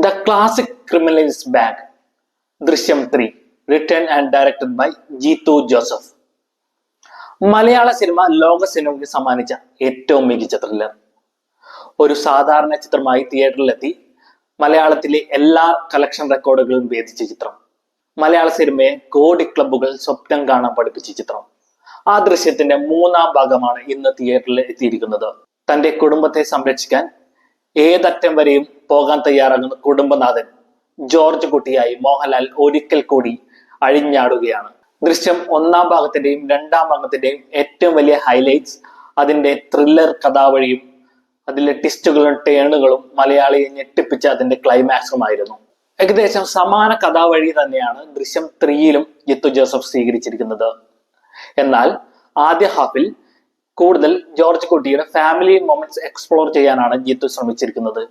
The classic criminal is back. ദൃശ്യം 3 written and directed by Jeethu Joseph. Malayala cinema ലോക സിനിമയ്ക്ക് സമ്മാനിച്ച ഏറ്റവും മികച്ച ത്രില്ലർ. ഒരു സാധാരണ ചിത്രമായി തിയേറ്ററിലെത്തി മലയാളത്തിലെ എല്ലാ കളക്ഷൻ റെക്കോർഡുകളും ഭേദിച്ച ചിത്രം. മലയാള സിനിമയെ കോടി ക്ലബ്ബുകൾ സ്വപ്നം കാണാൻ പഠിപ്പിച്ച ചിത്രം. ആ ദൃശ്യത്തിന്റെ മൂന്നാം ഭാഗമാണ് ഇന്ന് തിയേറ്ററിൽ എത്തിയിരിക്കുന്നത്. തന്റെ കുടുംബത്തെ സംരക്ഷിക്കാൻ ഏതറ്റം വരെയും പോകാൻ തയ്യാറാകുന്ന കുടുംബനാഥൻ ജോർജ് കുട്ടിയായി മോഹൻലാൽ ഒരിക്കൽ കൂടി അഴിഞ്ഞാടുകയാണ്. ദൃശ്യം ഒന്നാം ഭാഗത്തിന്റെയും രണ്ടാം ഭാഗത്തിന്റെയും ഏറ്റവും വലിയ ഹൈലൈറ്റ്സ് അതിന്റെ ത്രില്ലർ കഥാവഴിയും അതിലെ ട്വിസ്റ്റുകളും ടേണുകളും മലയാളിയെ ഞെട്ടിപ്പിച്ച അതിന്റെ ക്ലൈമാക്സുമായിരുന്നു. ഏകദേശം സമാന കഥാവഴി തന്നെയാണ് ദൃശ്യം 3യിലും ജീത്തു ജോസഫ് സ്വീകരിച്ചിരിക്കുന്നത്. എന്നാൽ ആദ്യ ഹാഫിൽ കൂടുതൽ ജോർജ് കുട്ടിയുടെ ഫാമിലി മൊമെന്റ്സ് എക്സ്പ്ലോർ ചെയ്യാനാണ് ജീത്തു ശ്രമിച്ചിരിക്കുന്നത്.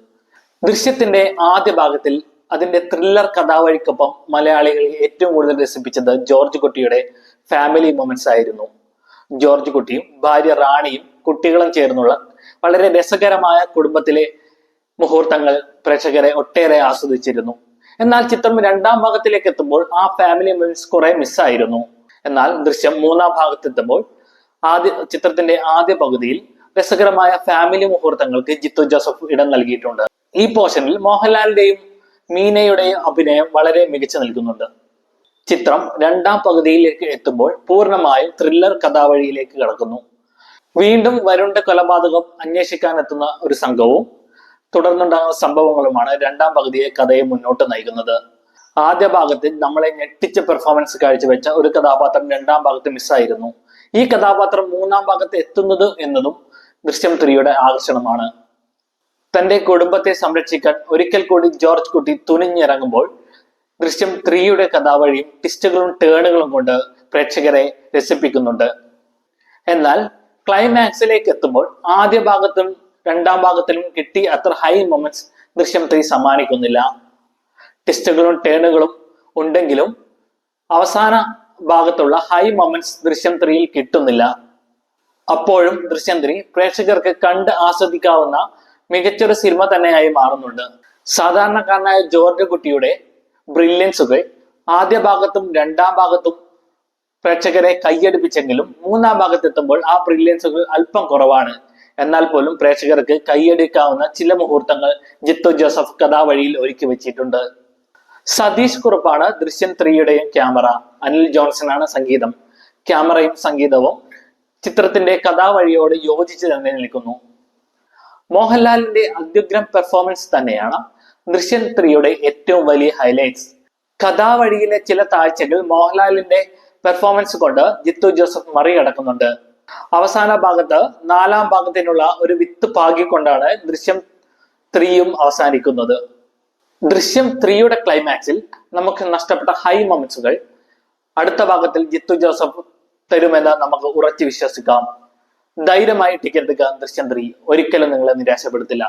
ദൃശ്യത്തിന്റെ ആദ്യ ഭാഗത്തിൽ അതിന്റെ ത്രില്ലർ കഥാവഴിക്കൊപ്പം മലയാളികളെ ഏറ്റവും കൂടുതൽ രസിപ്പിച്ചത് ജോർജ് കുട്ടിയുടെ ഫാമിലി മൊമെന്റ്സ് ആയിരുന്നു. ജോർജ് കുട്ടിയും ഭാര്യ റാണിയും കുട്ടികളും ചേർന്നുള്ള വളരെ രസകരമായ കുടുംബത്തിലെ മുഹൂർത്തങ്ങൾ പ്രേക്ഷകരെ ഒട്ടേറെ ആസ്വദിച്ചിരുന്നു. എന്നാൽ ചിത്രം രണ്ടാം ഭാഗത്തിലേക്ക് എത്തുമ്പോൾ ആ ഫാമിലി മൊമെന്റ്സ് കുറെ മിസ്സായിരുന്നു. എന്നാൽ ദൃശ്യം മൂന്നാം ഭാഗത്തെത്തുമ്പോൾ ചിത്രത്തിന്റെ ആദ്യ പകുതിയിൽ രസകരമായ ഫാമിലി മുഹൂർത്തങ്ങൾക്ക് ജീത്തു ജോസഫ് ഇടം നൽകിയിട്ടുണ്ട്. ഈ പോർഷനിൽ മോഹൻലാലിന്റെയും മീനയുടെയും അഭിനയം വളരെ മികച്ചു നിൽക്കുന്നുണ്ട്. ചിത്രം രണ്ടാം പകുതിയിലേക്ക് എത്തുമ്പോൾ പൂർണ്ണമായും ത്രില്ലർ കഥാവഴിയിലേക്ക് കടക്കുന്നു. വീണ്ടും വരുണ്ട കൊലപാതകം അന്വേഷിക്കാനെത്തുന്ന ഒരു സംഘവും തുടർന്നുണ്ടാകുന്ന സംഭവങ്ങളുമാണ് രണ്ടാം പകുതിയെ കഥയെ മുന്നോട്ട് നയിക്കുന്നത്. ആദ്യ ഭാഗത്തിൽ നമ്മളെ ഞെട്ടിച്ച പെർഫോമൻസ് കാഴ്ചവെച്ച ഒരു കഥാപാത്രം രണ്ടാം ഭാഗത്ത് മിസ്സായിരുന്നു. ഈ കഥാപാത്രം മൂന്നാം ഭാഗത്ത് എത്തുന്നത് എന്നതും ദൃശ്യം 3യുടെ ആകർഷണമാണ്. തന്റെ കുടുംബത്തെ സംരക്ഷിക്കാൻ ഒരിക്കൽ കൂടി ജോർജ് കുട്ടി തുനിഞ്ഞിറങ്ങുമ്പോൾ ദൃശ്യം 3യുടെ കഥാവഴിയും ട്വിസ്റ്റുകളും ടേണുകളും കൊണ്ട് പ്രേക്ഷകരെ രസിപ്പിക്കുന്നുണ്ട്. എന്നാൽ ക്ലൈമാക്സിലേക്ക് എത്തുമ്പോൾ ആദ്യ ഭാഗത്തും രണ്ടാം ഭാഗത്തിലും കിട്ടി അത്ര ഹൈ മൊമെന്റ്സ് ദൃശ്യം 3 സമ്മാനിക്കുന്നില്ല. ട്വിസ്റ്റുകളും ടേണുകളും ഉണ്ടെങ്കിലും അവസാന ഭാഗത്തുള്ള ഹൈ മൊമെന്റ്സ് ദൃശ്യം 3യിൽ കിട്ടുന്നില്ല. അപ്പോഴും ദൃശ്യം 3 പ്രേക്ഷകർക്ക് കണ്ട് ആസ്വദിക്കാവുന്ന മികച്ചൊരു സിനിമ തന്നെയായി മാറുന്നുണ്ട്. സാധാരണക്കാരനായ ജോർജ് കുട്ടിയുടെ ബ്രില്യൻസുകൾ ആദ്യ ഭാഗത്തും രണ്ടാം ഭാഗത്തും പ്രേക്ഷകരെ കൈയടിപ്പിച്ചെങ്കിലും മൂന്നാം ഭാഗത്തെത്തുമ്പോൾ ആ ബ്രില്യൻസുകൾ അല്പം കുറവാണ്. എന്നാൽ പോലും പ്രേക്ഷകർക്ക് കൈയടിക്കാവുന്ന ചില മുഹൂർത്തങ്ങൾ ജീത്തു ജോസഫ് കഥാവഴിയിൽ ഒരുക്കി വെച്ചിട്ടുണ്ട്. സതീഷ് കുറുപ്പാണ് ദൃശ്യം 3യുടെയും ക്യാമറ. അനിൽ ജോൺസൺ ആണ് സംഗീതം. ക്യാമറയും സംഗീതവും ചിത്രത്തിന്റെ കഥാവഴിയോട് യോജിച്ച് തന്നെ നിൽക്കുന്നു. മോഹൻലാലിന്റെ അത്യുഗ്രം പെർഫോമൻസ് തന്നെയാണ് ദൃശ്യം 3യുടെ ഏറ്റവും വലിയ ഹൈലൈറ്റ്സ്. കഥാവഴിയിലെ ചില താഴ്ചകൾ മോഹൻലാലിന്റെ പെർഫോമൻസ് കൊണ്ട് ജീത്തു ജോസഫ് മറികടക്കുന്നുണ്ട്. അവസാന ഭാഗത്ത് നാലാം ഭാഗത്തിനുള്ള ഒരു വിത്ത് പാകിക്കൊണ്ടാണ് ദൃശ്യം 3യും അവസാനിക്കുന്നത്. ദൃശ്യം 3യുടെ ക്ലൈമാക്സിൽ നമുക്ക് നഷ്ടപ്പെട്ട ഹൈ മൊമെന്റ്സുകൾ അടുത്ത ഭാഗത്തിൽ ജീത്തു ജോസഫ് തരുമെന്ന് നമുക്ക് ഉറച്ചു വിശ്വസിക്കാം. ധൈര്യമായി ടിക്കറ്റ് എടുക്കാൻ ദൃശ്യം 3 ഒരിക്കലും നിങ്ങളെ നിരാശപ്പെടുത്തില്ല.